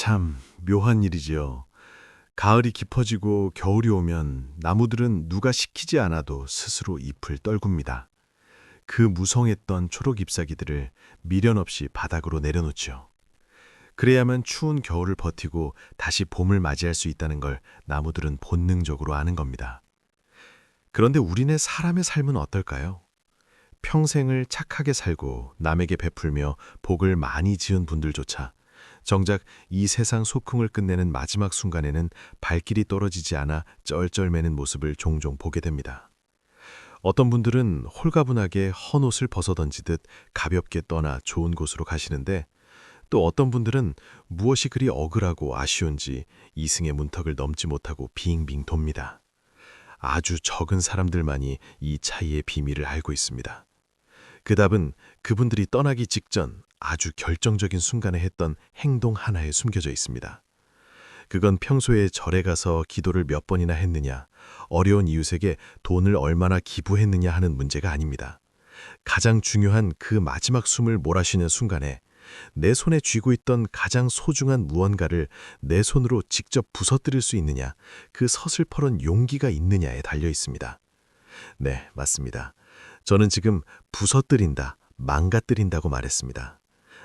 참 묘한 일이지요. 가을이 깊어지고 겨울이 오면 나무들은 누가 시키지 않아도 스스로 잎을 떨굽니다. 그 무성했던 초록 잎사귀들을 미련 없이 바닥으로 내려놓죠. 그래야만 추운 겨울을 버티고 다시 봄을 맞이할 수 있다는 걸 나무들은 본능적으로 아는 겁니다. 그런데 우리네 사람의 삶은 어떨까요? 평생을 착하게 살고 남에게 베풀며 복을 많이 지은 분들조차 정작 이 세상 소풍을 끝내는 마지막 순간에는 발길이 떨어지지 않아 쩔쩔매는 모습을 종종 보게 됩니다. 어떤 분들은 홀가분하게 헌 옷을 벗어던지듯 가볍게 떠나 좋은 곳으로 가시는데, 또 어떤 분들은 무엇이 그리 억울하고 아쉬운지 이승의 문턱을 넘지 못하고 빙빙 돕니다. 아주 적은 사람들만이 이 차이의 비밀을 알고 있습니다. 그 답은 그분들이 떠나기 직전 아주 결정적인 순간에 했던 행동 하나에 숨겨져 있습니다. 그건 평소에 절에 가서 기도를 몇 번이나 했느냐, 어려운 이웃에게 돈을 얼마나 기부했느냐 하는 문제가 아닙니다. 가장 중요한 그 마지막 숨을 몰아쉬는 순간에 내 손에 쥐고 있던 가장 소중한 무언가를 내 손으로 직접 부서뜨릴 수 있느냐, 그 서슬퍼런 용기가 있느냐에 달려 있습니다. 네, 맞습니다. 저는 지금 부서뜨린다, 망가뜨린다고 말했습니다.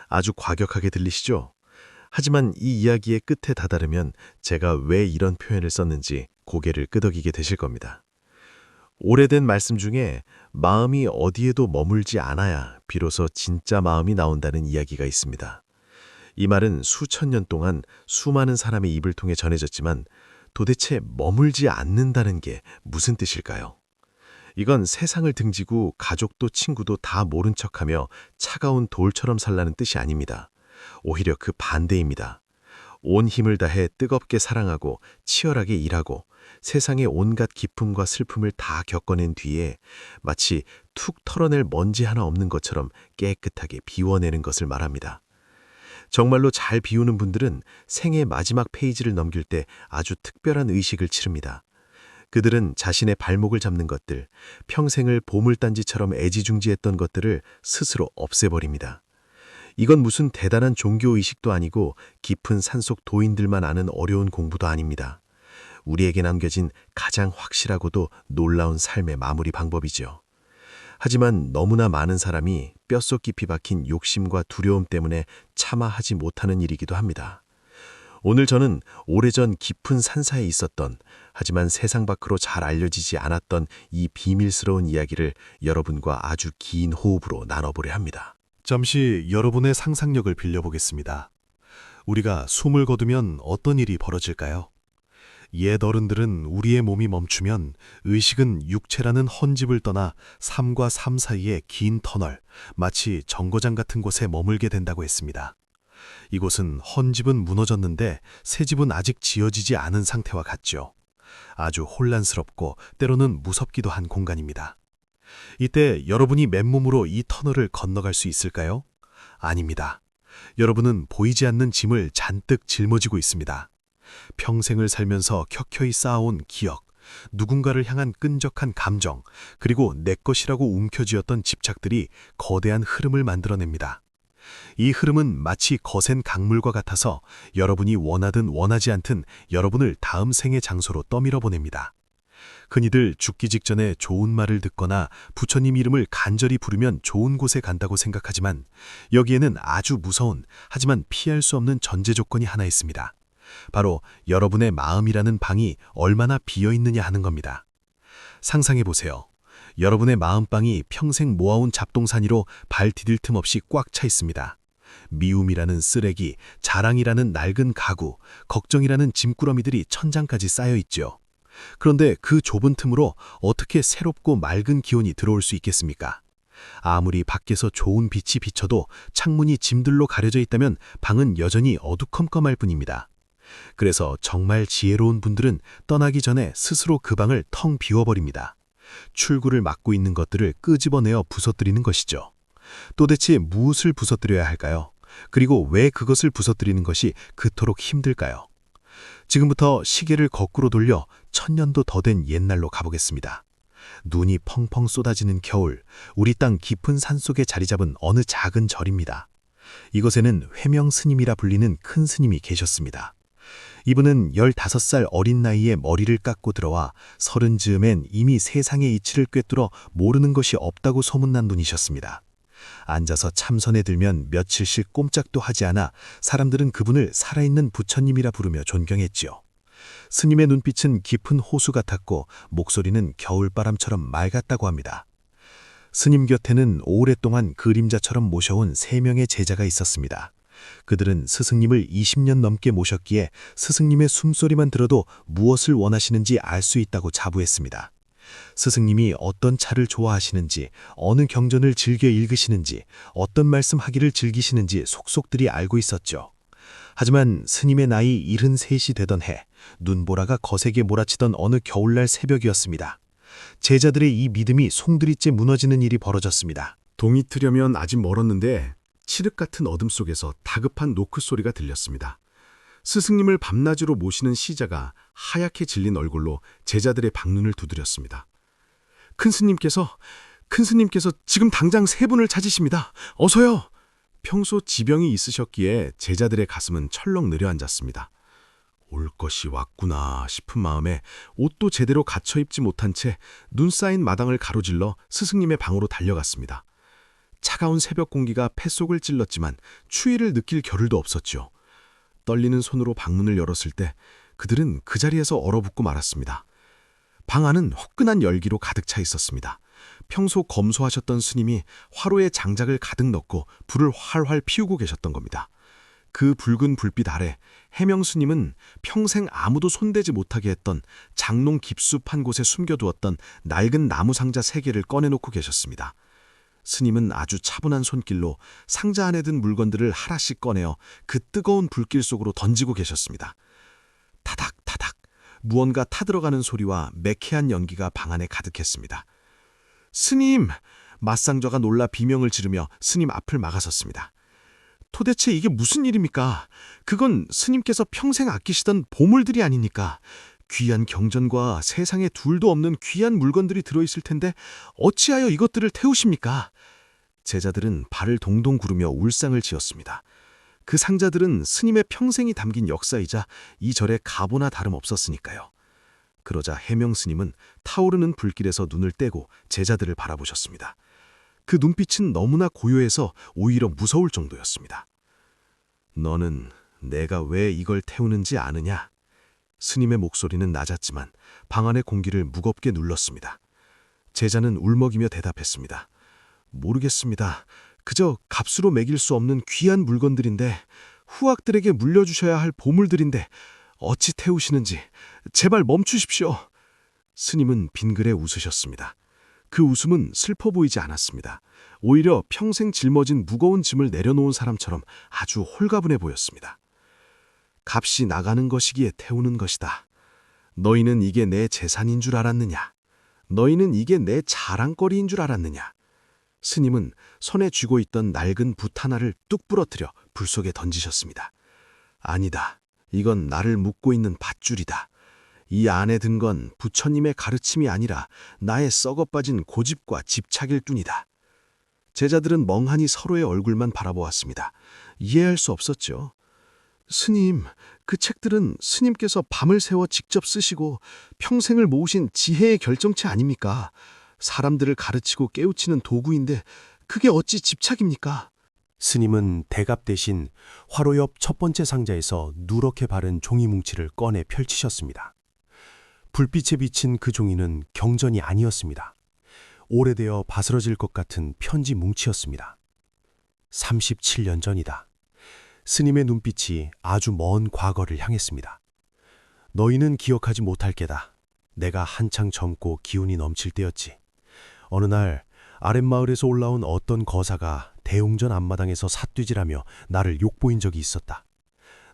아주 과격하게 들리시죠? 하지만 이 이야기의 끝에 다다르면 제가 왜 이런 표현을 썼는지 고개를 끄덕이게 되실 겁니다. 오래된 말씀 중에 마음이 어디에도 머물지 않아야 비로소 진짜 마음이 나온다는 이야기가 있습니다. 이 말은 수천 년 동안 수많은 사람의 입을 통해 전해졌지만 도대체 머물지 않는다는 게 무슨 뜻일까요? 이건 세상을 등지고 가족도 친구도 다 모른 척하며 차가운 돌처럼 살라는 뜻이 아닙니다. 오히려 그 반대입니다. 온 힘을 다해 뜨겁게 사랑하고 치열하게 일하고 세상의 온갖 기쁨과 슬픔을 다 겪어낸 뒤에 마치 툭 털어낼 먼지 하나 없는 것처럼 깨끗하게 비워내는 것을 말합니다. 정말로 잘 비우는 분들은 생의 마지막 페이지를 넘길 때 아주 특별한 의식을 치릅니다. 그들은 자신의 발목을 잡는 것들, 평생을 보물단지처럼 애지중지했던 것들을 스스로 없애버립니다. 이건 무슨 대단한 종교의식도 아니고 깊은 산속 도인들만 아는 어려운 공부도 아닙니다. 우리에게 남겨진 가장 확실하고도 놀라운 삶의 마무리 방법이죠. 하지만 너무나 많은 사람이 뼛속 깊이 박힌 욕심과 두려움 때문에 차마 하지 못하는 일이기도 합니다. 오늘 저는 오래전 깊은 산사에 있었던, 하지만 세상 밖으로 잘 알려지지 않았던 이 비밀스러운 이야기를 여러분과 아주 긴 호흡으로 나눠보려 합니다. 잠시 여러분의 상상력을 빌려보겠습니다. 우리가 숨을 거두면 어떤 일이 벌어질까요? 옛 어른들은 우리의 몸이 멈추면 의식은 육체라는 헌집을 떠나 삶과 삶 사이의 긴 터널, 마치 정거장 같은 곳에 머물게 된다고 했습니다. 이곳은 헌집은 무너졌는데 새 집은 아직 지어지지 않은 상태와 같죠. 아주 혼란스럽고 때로는 무섭기도 한 공간입니다. 이때 여러분이 맨몸으로 이 터널을 건너갈 수 있을까요? 아닙니다. 여러분은 보이지 않는 짐을 잔뜩 짊어지고 있습니다. 평생을 살면서 켜켜이 쌓아온 기억, 누군가를 향한 끈적한 감정, 그리고 내 것이라고 움켜쥐었던 집착들이 거대한 흐름을 만들어냅니다. 이 흐름은 마치 거센 강물과 같아서 여러분이 원하든 원하지 않든 여러분을 다음 생의 장소로 떠밀어 보냅니다. 흔히들 죽기 직전에 좋은 말을 듣거나 부처님 이름을 간절히 부르면 좋은 곳에 간다고 생각하지만 여기에는 아주 무서운, 하지만 피할 수 없는 전제 조건이 하나 있습니다. 바로 여러분의 마음이라는 방이 얼마나 비어있느냐 하는 겁니다. 상상해 보세요. 여러분의 마음방이 평생 모아온 잡동사니로 발 디딜 틈 없이 꽉 차 있습니다. 미움이라는 쓰레기, 자랑이라는 낡은 가구, 걱정이라는 짐꾸러미들이 천장까지 쌓여 있죠. 그런데 그 좁은 틈으로 어떻게 새롭고 맑은 기온이 들어올 수 있겠습니까? 아무리 밖에서 좋은 빛이 비쳐도 창문이 짐들로 가려져 있다면 방은 여전히 어두컴컴할 뿐입니다. 그래서 정말 지혜로운 분들은 떠나기 전에 스스로 그 방을 텅 비워버립니다. 출구를 막고 있는 것들을 끄집어내어 부서뜨리는 것이죠. 도대체 무엇을 부서뜨려야 할까요? 그리고 왜 그것을 부서뜨리는 것이 그토록 힘들까요? 지금부터 시계를 거꾸로 돌려 1000년도 더 된 옛날로 가보겠습니다. 눈이 펑펑 쏟아지는 겨울, 우리 땅 깊은 산속에 자리 잡은 어느 작은 절입니다. 이곳에는 회명 스님이라 불리는 큰 스님이 계셨습니다. 이분은 15살 어린 나이에 머리를 깎고 들어와 30 즈음엔 이미 세상의 이치를 꿰뚫어 모르는 것이 없다고 소문난 분이셨습니다. 앉아서 참선에 들면 며칠씩 꼼짝도 하지 않아 사람들은 그분을 살아있는 부처님이라 부르며 존경했지요. 스님의 눈빛은 깊은 호수 같았고 목소리는 겨울바람처럼 맑았다고 합니다. 스님 곁에는 오랫동안 그림자처럼 모셔온 3명의 제자가 있었습니다. 그들은 스승님을 20년 넘게 모셨기에 스승님의 숨소리만 들어도 무엇을 원하시는지 알 수 있다고 자부했습니다. 스승님이 어떤 차를 좋아하시는지, 어느 경전을 즐겨 읽으시는지, 어떤 말씀하기를 즐기시는지 속속들이 알고 있었죠. 하지만 스님의 나이 73이 되던 해, 눈보라가 거세게 몰아치던 어느 겨울날 새벽이었습니다. 제자들의 이 믿음이 송두리째 무너지는 일이 벌어졌습니다. 동이 트려면 아직 멀었는데 칠흑 같은 어둠 속에서 다급한 노크 소리가 들렸습니다. 스승님을 밤낮으로 모시는 시자가 하얗게 질린 얼굴로 제자들의 방문을 두드렸습니다. 큰 스님께서 지금 당장 3분을 찾으십니다. 어서요! 평소 지병이 있으셨기에 제자들의 가슴은 철렁 내려앉았습니다. 올 것이 왔구나 싶은 마음에 옷도 제대로 갖춰 입지 못한 채 눈 쌓인 마당을 가로질러 스승님의 방으로 달려갔습니다. 차가운 새벽 공기가 폐속을 찔렀지만 추위를 느낄 겨를도 없었죠. 떨리는 손으로 방문을 열었을 때 그들은 그 자리에서 얼어붙고 말았습니다. 방 안은 화끈한 열기로 가득 차 있었습니다. 평소 검소하셨던 스님이 화로에 장작을 가득 넣고 불을 활활 피우고 계셨던 겁니다. 그 붉은 불빛 아래 해명 스님은 평생 아무도 손대지 못하게 했던 장롱 깊숙 한 곳에 숨겨두었던 낡은 나무 상자 3개를 꺼내놓고 계셨습니다. 스님은 아주 차분한 손길로 상자 안에 든 물건들을 하나씩 꺼내어 그 뜨거운 불길 속으로 던지고 계셨습니다. 타닥타닥 무언가 타들어가는 소리와 매캐한 연기가 방 안에 가득했습니다. 스님! 맞상저가 놀라 비명을 지르며 스님 앞을 막아섰습니다. 도대체 이게 무슨 일입니까? 그건 스님께서 평생 아끼시던 보물들이 아닙니까? 귀한 경전과 세상에 둘도 없는 귀한 물건들이 들어있을 텐데 어찌하여 이것들을 태우십니까? 제자들은 발을 동동 구르며 울상을 지었습니다. 그 상자들은 스님의 평생이 담긴 역사이자 이 절의 가보나 다름없었으니까요. 그러자 해명 스님은 타오르는 불길에서 눈을 떼고 제자들을 바라보셨습니다. 그 눈빛은 너무나 고요해서 오히려 무서울 정도였습니다. 너는 내가 왜 이걸 태우는지 아느냐? 스님의 목소리는 낮았지만 방 안의 공기를 무겁게 눌렀습니다. 제자는 울먹이며 대답했습니다. 모르겠습니다. 그저 값으로 매길 수 없는 귀한 물건들인데 후학들에게 물려주셔야 할 보물들인데 어찌 태우시는지 제발 멈추십시오. 스님은 빙그레 웃으셨습니다. 그 웃음은 슬퍼 보이지 않았습니다. 오히려 평생 짊어진 무거운 짐을 내려놓은 사람처럼 아주 홀가분해 보였습니다. 값이 나가는 것이기에 태우는 것이다. 너희는 이게 내 재산인 줄 알았느냐? 너희는 이게 내 자랑거리인 줄 알았느냐? 스님은 손에 쥐고 있던 낡은 붓 하나를 뚝 부러뜨려 불 속에 던지셨습니다. 아니다. 이건 나를 묶고 있는 밧줄이다. 이 안에 든 건 부처님의 가르침이 아니라 나의 썩어빠진 고집과 집착일 뿐이다. 제자들은 멍하니 서로의 얼굴만 바라보았습니다. 이해할 수 없었죠. 스님, 그 책들은 스님께서 밤을 새워 직접 쓰시고 평생을 모으신 지혜의 결정체 아닙니까? 사람들을 가르치고 깨우치는 도구인데 그게 어찌 집착입니까? 스님은 대갑 대신 화로 옆 첫 번째 상자에서 누렇게 바른 종이 뭉치를 꺼내 펼치셨습니다. 불빛에 비친 그 종이는 경전이 아니었습니다. 오래되어 바스러질 것 같은 편지 뭉치였습니다. 37년 전이다. 스님의 눈빛이 아주 먼 과거를 향했습니다. 너희는 기억하지 못할 게다. 내가 한창 젊고 기운이 넘칠 때였지. 어느 날 아랫마을에서 올라온 어떤 거사가 대웅전 앞마당에서 삿귀질하며 나를 욕보인 적이 있었다.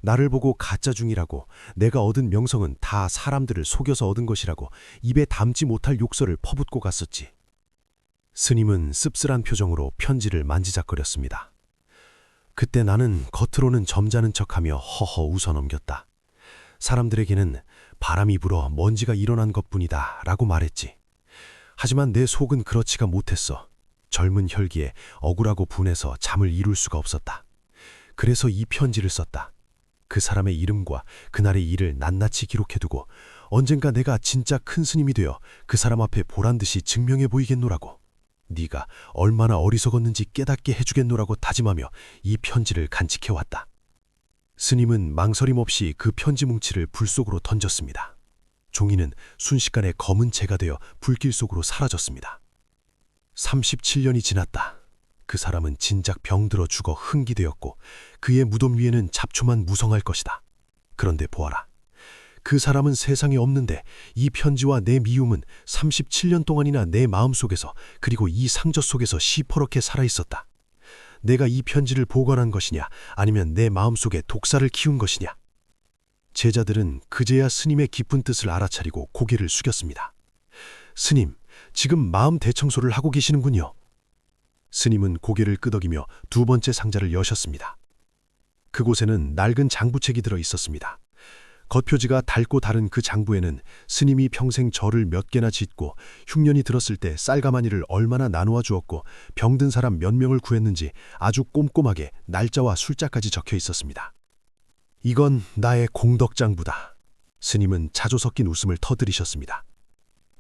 나를 보고 가짜 중이라고, 내가 얻은 명성은 다 사람들을 속여서 얻은 것이라고 입에 담지 못할 욕설을 퍼붓고 갔었지. 스님은 씁쓸한 표정으로 편지를 만지작거렸습니다. 그때 나는 겉으로는 점잖은 척하며 허허 웃어넘겼다. 사람들에게는 바람이 불어 먼지가 일어난 것뿐이다 라고 말했지. 하지만 내 속은 그렇지가 못했어. 젊은 혈기에 억울하고 분해서 잠을 이룰 수가 없었다. 그래서 이 편지를 썼다. 그 사람의 이름과 그날의 일을 낱낱이 기록해두고 언젠가 내가 진짜 큰 스님이 되어 그 사람 앞에 보란듯이 증명해 보이겠노라고. 네가 얼마나 어리석었는지 깨닫게 해주겠노라고 다짐하며 이 편지를 간직해왔다. 스님은 망설임 없이 그 편지 뭉치를 불 속으로 던졌습니다. 종이는 순식간에 검은 재가 되어 불길 속으로 사라졌습니다. 37년이 지났다. 그 사람은 진작 병들어 죽어 흙이 되었고 그의 무덤 위에는 잡초만 무성할 것이다. 그런데 보아라. 그 사람은 세상에 없는데 이 편지와 내 미움은 37년 동안이나 내 마음속에서 그리고 이 상저 속에서 시퍼렇게 살아있었다. 내가 이 편지를 보관한 것이냐 아니면 내 마음속에 독사를 키운 것이냐. 제자들은 그제야 스님의 깊은 뜻을 알아차리고 고개를 숙였습니다. 스님, 지금 마음 대청소를 하고 계시는군요. 스님은 고개를 끄덕이며 두 번째 상자를 여셨습니다. 그곳에는 낡은 장부책이 들어 있었습니다. 겉표지가 닳고 다른 그 장부에는 스님이 평생 절을 몇 개나 짓고 흉년이 들었을 때 쌀가마니를 얼마나 나누어 주었고 병든 사람 몇 명을 구했는지 아주 꼼꼼하게 날짜와 술자까지 적혀 있었습니다. 이건 나의 공덕장부다. 스님은 자조 섞인 웃음을 터뜨리셨습니다.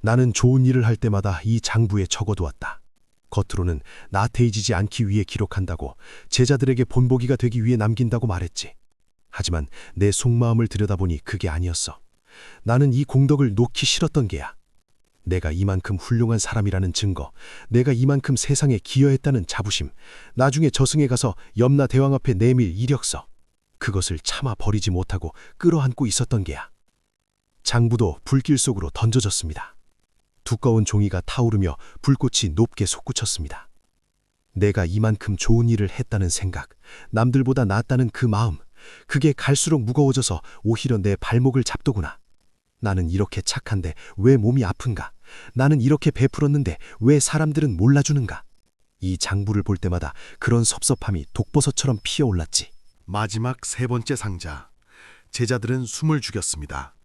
나는 좋은 일을 할 때마다 이 장부에 적어두었다. 겉으로는 나태해지지 않기 위해 기록한다고, 제자들에게 본보기가 되기 위해 남긴다고 말했지. 하지만 내 속마음을 들여다보니 그게 아니었어. 나는 이 공덕을 놓기 싫었던 게야. 내가 이만큼 훌륭한 사람이라는 증거, 내가 이만큼 세상에 기여했다는 자부심, 나중에 저승에 가서 염라 대왕 앞에 내밀 이력서, 그것을 차마 버리지 못하고 끌어안고 있었던 게야. 장부도 불길 속으로 던져졌습니다. 두꺼운 종이가 타오르며 불꽃이 높게 솟구쳤습니다. 내가 이만큼 좋은 일을 했다는 생각, 남들보다 낫다는 그 마음, 그게 갈수록 무거워져서 오히려 내 발목을 잡더구나. 나는 이렇게 착한데 왜 몸이 아픈가? 나는 이렇게 베풀었는데 왜 사람들은 몰라주는가? 이 장부를 볼 때마다 그런 섭섭함이 독버섯처럼 피어올랐지. 마지막 세 번째 상자. 제자들은 숨을 죽였습니다.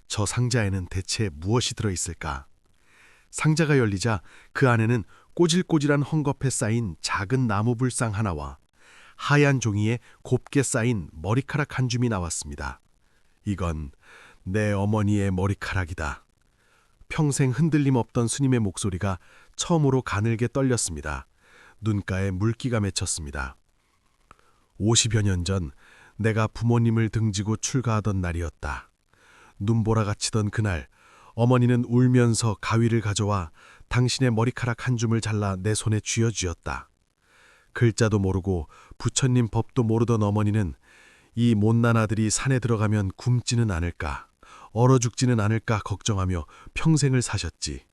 저 상자에는 대체 무엇이 들어있을까? 상자가 열리자 그 안에는 꼬질꼬질한 헝겊에 쌓인 작은 나무 불상 하나와 하얀 종이에 곱게 쌓인 머리카락 한 줌이 나왔습니다. 이건 내 어머니의 머리카락이다. 평생 흔들림 없던 스님의 목소리가 처음으로 가늘게 떨렸습니다. 눈가에 물기가 맺혔습니다. 50여 년 전 내가 부모님을 등지고 출가하던 날이었다. 눈보라가 치던 그날 어머니는 울면서 가위를 가져와 당신의 머리카락 한 줌을 잘라 내 손에 쥐어쥐었다. 글자도 모르고 부처님 법도 모르던 어머니는 이 못난 아들이 산에 들어가면 굶지는 않을까, 얼어 죽지는 않을까 걱정하며 평생을 사셨지.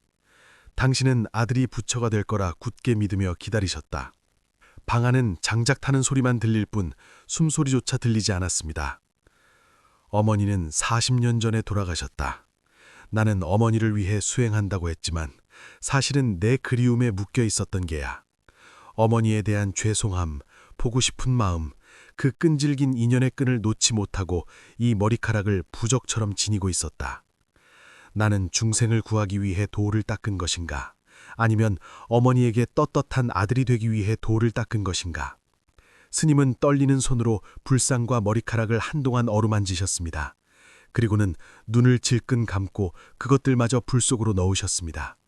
당신은 아들이 부처가 될 거라 굳게 믿으며 기다리셨다. 방 안은 장작 타는 소리만 들릴 뿐 숨소리조차 들리지 않았습니다. 어머니는 40년 전에 돌아가셨다. 나는 어머니를 위해 수행한다고 했지만 사실은 내 그리움에 묶여 있었던 게야. 어머니에 대한 죄송함, 보고 싶은 마음, 그 끈질긴 인연의 끈을 놓지 못하고 이 머리카락을 부적처럼 지니고 있었다. 나는 중생을 구하기 위해 돌을 닦은 것인가? 아니면 어머니에게 떳떳한 아들이 되기 위해 돌을 닦은 것인가? 스님은 떨리는 손으로 불상과 머리카락을 한동안 어루만지셨습니다. 그리고는 눈을 질끈 감고 그것들마저 불 속으로 넣으셨습니다.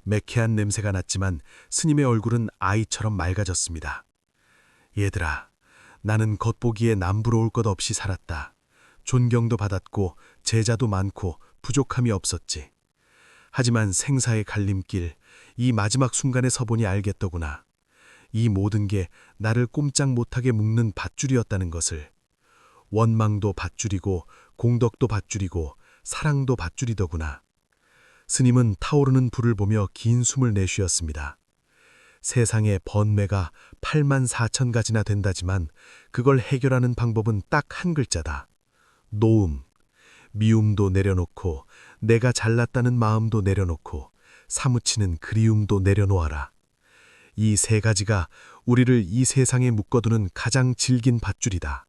매캐한 냄새가 났지만 스님의 얼굴은 아이처럼 맑아졌습니다. 얘들아, 나는 겉보기에 남부러울 것 없이 살았다. 존경도 받았고 제자도 많고 부족함이 없었지. 하지만 생사의 갈림길, 이 마지막 순간에 서보니 알겠더구나. 이 모든 게 나를 꼼짝 못하게 묶는 밧줄이었다는 것을. 원망도 밧줄이고 공덕도 밧줄이고 사랑도 밧줄이더구나. 스님은 타오르는 불을 보며 긴 숨을 내쉬었습니다. 세상에 번뇌가 8만 4천 가지나 된다지만 그걸 해결하는 방법은 딱 한 글자다. 노음. 미움도 내려놓고 내가 잘났다는 마음도 내려놓고 사무치는 그리움도 내려놓아라. 이 세 가지가 우리를 이 세상에 묶어두는 가장 질긴 밧줄이다.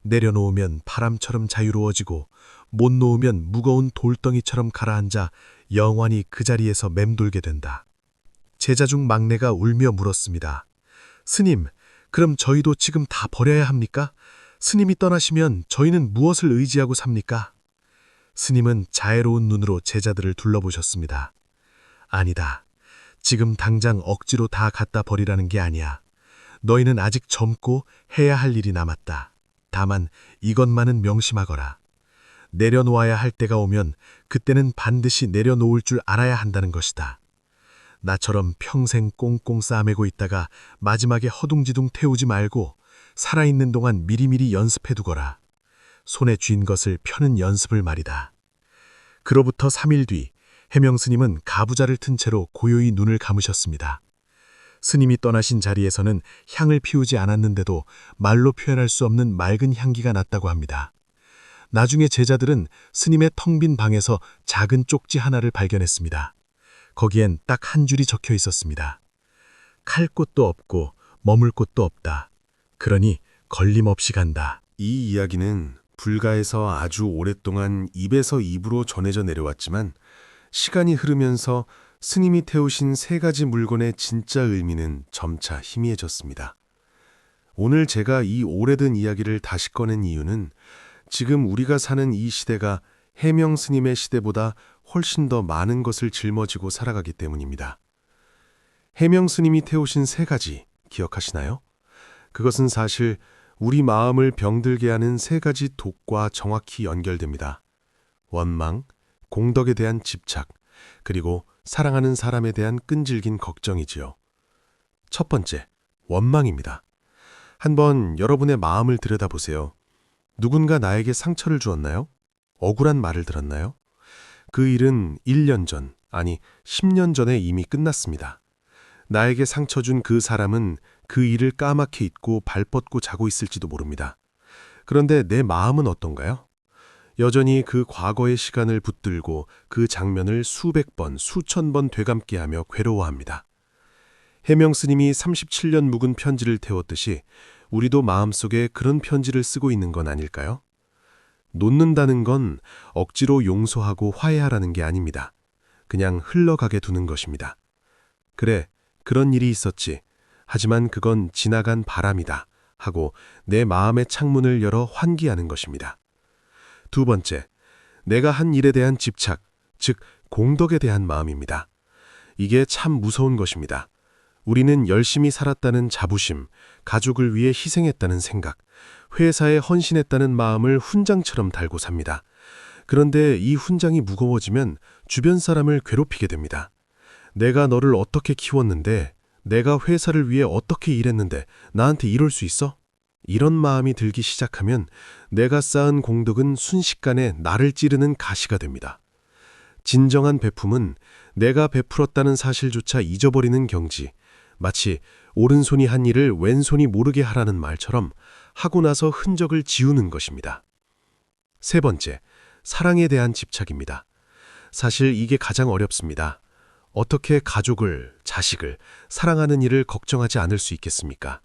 내려놓으면 바람처럼 자유로워지고 못 놓으면 무거운 돌덩이처럼 가라앉아 영원히 그 자리에서 맴돌게 된다. 제자 중 막내가 울며 물었습니다. 스님, 그럼 저희도 지금 다 버려야 합니까? 스님이 떠나시면 저희는 무엇을 의지하고 삽니까? 스님은 자애로운 눈으로 제자들을 둘러보셨습니다. 아니다. 지금 당장 억지로 다 갖다 버리라는 게 아니야. 너희는 아직 젊고 해야 할 일이 남았다. 다만 이것만은 명심하거라. 내려놓아야 할 때가 오면 그때는 반드시 내려놓을 줄 알아야 한다는 것이다. 나처럼 평생 꽁꽁 싸매고 있다가 마지막에 허둥지둥 태우지 말고 살아있는 동안 미리미리 연습해두거라. 손에 쥔 것을 펴는 연습을 말이다. 그로부터 3일 뒤 해명스님은 가부좌를 튼 채로 고요히 눈을 감으셨습니다. 스님이 떠나신 자리에서는 향을 피우지 않았는데도 말로 표현할 수 없는 맑은 향기가 났다고 합니다. 나중에 제자들은 스님의 텅 빈 방에서 작은 쪽지 하나를 발견했습니다. 거기엔 딱 한 줄이 적혀 있었습니다. 칼 곳도 없고 머물 곳도 없다. 그러니 걸림없이 간다. 이 이야기는 불가에서 아주 오랫동안 입에서 입으로 전해져 내려왔지만 시간이 흐르면서 스님이 태우신 세 가지 물건의 진짜 의미는 점차 희미해졌습니다. 오늘 제가 이 오래된 이야기를 다시 꺼낸 이유는 지금 우리가 사는 이 시대가 해명 스님의 시대보다 훨씬 더 많은 것을 짊어지고 살아가기 때문입니다. 해명 스님이 태우신 세 가지 기억하시나요? 그것은 사실 우리 마음을 병들게 하는 세 가지 독과 정확히 연결됩니다. 원망, 공덕에 대한 집착, 그리고 사랑하는 사람에 대한 끈질긴 걱정이지요. 첫 번째, 원망입니다. 한번 여러분의 마음을 들여다보세요. 누군가 나에게 상처를 주었나요? 억울한 말을 들었나요? 그 일은 1년 전, 아니 10년 전에 이미 끝났습니다. 나에게 상처 준 그 사람은 그 일을 까맣게 잊고 발 뻗고 자고 있을지도 모릅니다. 그런데 내 마음은 어떤가요? 여전히 그 과거의 시간을 붙들고 그 장면을 수백 번, 수천 번 되감게 하며 괴로워합니다. 해명 스님이 37년 묵은 편지를 태웠듯이 우리도 마음속에 그런 편지를 쓰고 있는 건 아닐까요? 놓는다는 건 억지로 용서하고 화해하라는 게 아닙니다. 그냥 흘러가게 두는 것입니다. 그래, 그런 일이 있었지. 하지만 그건 지나간 바람이다 하고 내 마음의 창문을 열어 환기하는 것입니다. 두 번째, 내가 한 일에 대한 집착, 즉 공덕에 대한 마음입니다. 이게 참 무서운 것입니다. 우리는 열심히 살았다는 자부심, 가족을 위해 희생했다는 생각, 회사에 헌신했다는 마음을 훈장처럼 달고 삽니다. 그런데 이 훈장이 무거워지면 주변 사람을 괴롭히게 됩니다. 내가 너를 어떻게 키웠는데, 내가 회사를 위해 어떻게 일했는데 나한테 이럴 수 있어? 이런 마음이 들기 시작하면 내가 쌓은 공덕은 순식간에 나를 찌르는 가시가 됩니다. 진정한 베품은 내가 베풀었다는 사실조차 잊어버리는 경지, 마치 오른손이 한 일을 왼손이 모르게 하라는 말처럼 하고 나서 흔적을 지우는 것입니다. 세 번째, 사랑에 대한 집착입니다. 사실 이게 가장 어렵습니다. 어떻게 가족을, 자식을, 사랑하는 이를 걱정하지 않을 수 있겠습니까?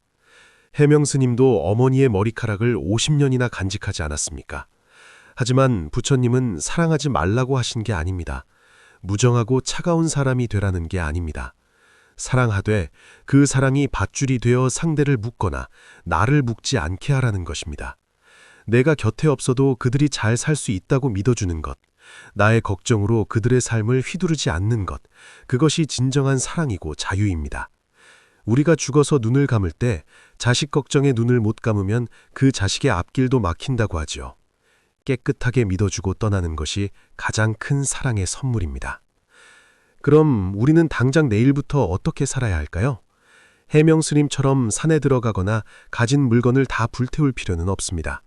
해명 스님도 어머니의 머리카락을 50년이나 간직하지 않았습니까? 하지만 부처님은 사랑하지 말라고 하신 게 아닙니다. 무정하고 차가운 사람이 되라는 게 아닙니다. 사랑하되 그 사랑이 밧줄이 되어 상대를 묶거나 나를 묶지 않게 하라는 것입니다. 내가 곁에 없어도 그들이 잘 살 수 있다고 믿어주는 것, 나의 걱정으로 그들의 삶을 휘두르지 않는 것, 그것이 진정한 사랑이고 자유입니다. 우리가 죽어서 눈을 감을 때 자식 걱정에 눈을 못 감으면 그 자식의 앞길도 막힌다고 하지요. 깨끗하게 믿어주고 떠나는 것이 가장 큰 사랑의 선물입니다. 그럼 우리는 당장 내일부터 어떻게 살아야 할까요? 해명 스님처럼 산에 들어가거나 가진 물건을 다 불태울 필요는 없습니다.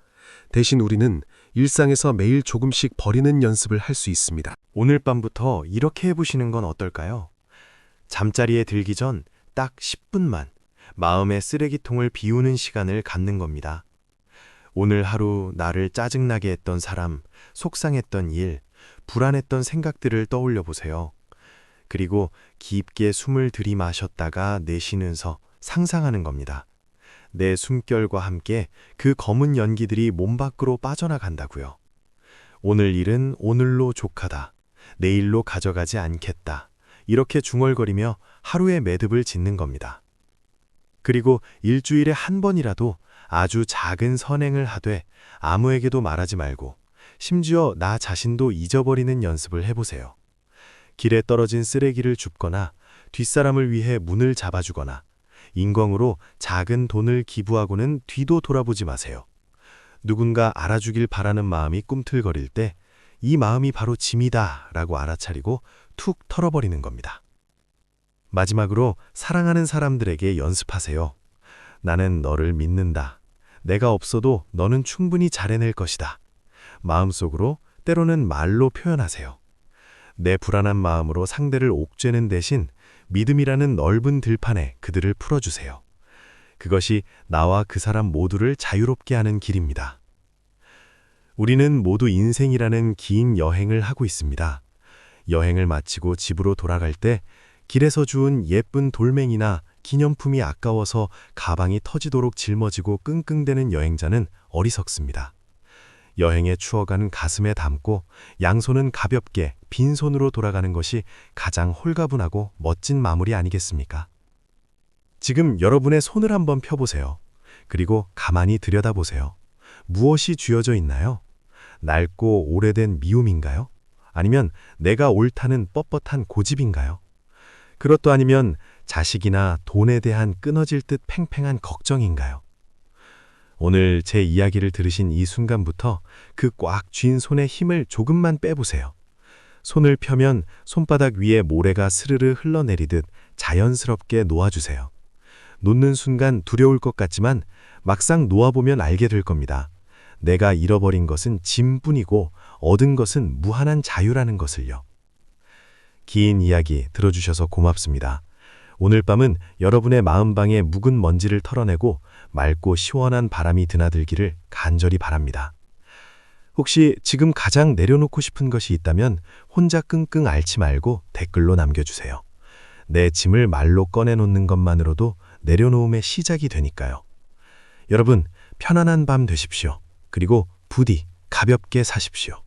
대신 우리는 일상에서 매일 조금씩 버리는 연습을 할 수 있습니다. 오늘 밤부터 이렇게 해보시는 건 어떨까요? 잠자리에 들기 전 딱 10분만 마음의 쓰레기통을 비우는 시간을 갖는 겁니다. 오늘 하루 나를 짜증나게 했던 사람, 속상했던 일, 불안했던 생각들을 떠올려 보세요. 그리고 깊게 숨을 들이마셨다가 내쉬면서 상상하는 겁니다. 내 숨결과 함께 그 검은 연기들이 몸 밖으로 빠져나간다고요. 오늘 일은 오늘로 족하다. 내일로 가져가지 않겠다. 이렇게 중얼거리며 하루의 매듭을 짓는 겁니다. 그리고 일주일에 한 번이라도 아주 작은 선행을 하되 아무에게도 말하지 말고 심지어 나 자신도 잊어버리는 연습을 해보세요. 길에 떨어진 쓰레기를 줍거나 뒷사람을 위해 문을 잡아주거나 인공으로 작은 돈을 기부하고는 뒤도 돌아보지 마세요. 누군가 알아주길 바라는 마음이 꿈틀거릴 때 이 마음이 바로 짐이다 라고 알아차리고 툭 털어버리는 겁니다. 마지막으로 사랑하는 사람들에게 연습하세요. 나는 너를 믿는다. 내가 없어도 너는 충분히 잘해낼 것이다. 마음속으로 때로는 말로 표현하세요. 내 불안한 마음으로 상대를 옥죄는 대신 믿음이라는 넓은 들판에 그들을 풀어주세요. 그것이 나와 그 사람 모두를 자유롭게 하는 길입니다. 우리는 모두 인생이라는 긴 여행을 하고 있습니다. 여행을 마치고 집으로 돌아갈 때 길에서 주운 예쁜 돌멩이나 기념품이 아까워서 가방이 터지도록 짊어지고 끙끙대는 여행자는 어리석습니다. 여행의 추억은 가슴에 담고 양손은 가볍게 빈손으로 돌아가는 것이 가장 홀가분하고 멋진 마무리 아니겠습니까? 지금 여러분의 손을 한번 펴보세요. 그리고 가만히 들여다보세요. 무엇이 쥐어져 있나요? 낡고 오래된 미움인가요? 아니면 내가 옳다는 뻣뻣한 고집인가요? 그것도 아니면 자식이나 돈에 대한 끊어질 듯 팽팽한 걱정인가요? 오늘 제 이야기를 들으신 이 순간부터 그 꽉 쥔 손의 힘을 조금만 빼보세요. 손을 펴면 손바닥 위에 모래가 스르르 흘러내리듯 자연스럽게 놓아주세요. 놓는 순간 두려울 것 같지만 막상 놓아보면 알게 될 겁니다. 내가 잃어버린 것은 짐뿐이고 얻은 것은 무한한 자유라는 것을요. 긴 이야기 들어주셔서 고맙습니다. 오늘 밤은 여러분의 마음방의 묵은 먼지를 털어내고 맑고 시원한 바람이 드나들기를 간절히 바랍니다. 혹시 지금 가장 내려놓고 싶은 것이 있다면 혼자 끙끙 앓지 말고 댓글로 남겨주세요. 내 짐을 말로 꺼내놓는 것만으로도 내려놓음의 시작이 되니까요. 여러분, 편안한 밤 되십시오. 그리고 부디 가볍게 사십시오.